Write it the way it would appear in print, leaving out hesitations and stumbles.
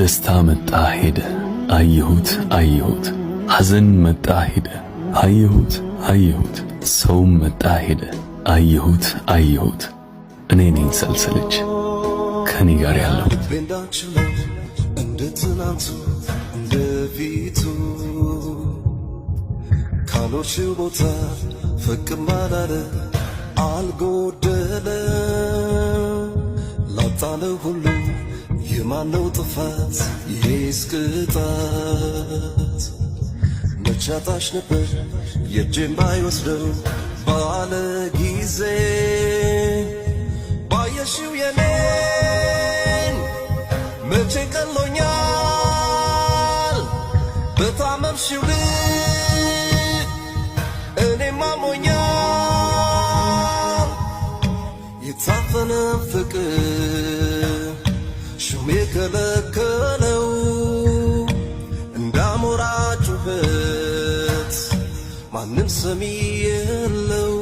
ደስታ መጣ ሄደ አየሁት አየሁት ሐዘን መጣ ሄደ አየሁት አየሁት ሰውም መጣ ሄደ አየሁት አየሁት እኔ ነኝ ሰልሰለች ከኔ ጋር ያለሁት እንደ ትናንቱ እንደ ፊቱ ካኖርሽው ቦታ ፍቅም አላለ አልጎደለ ላጣለው ሁሉ የማነው ጥፋት ይሄስ ቅጣት መቻጣሽ ነበር የእጄን ባይወስደው ባለ ጊዜ ባየሽው የኔን መቼ ቀሎኛል በታመምሽው ልብ እኔም አሞኛል የታፈነ ፍቅር ሹም የከለከለው እንዳሞራ ጩኸት ማንም ሰሚ የለው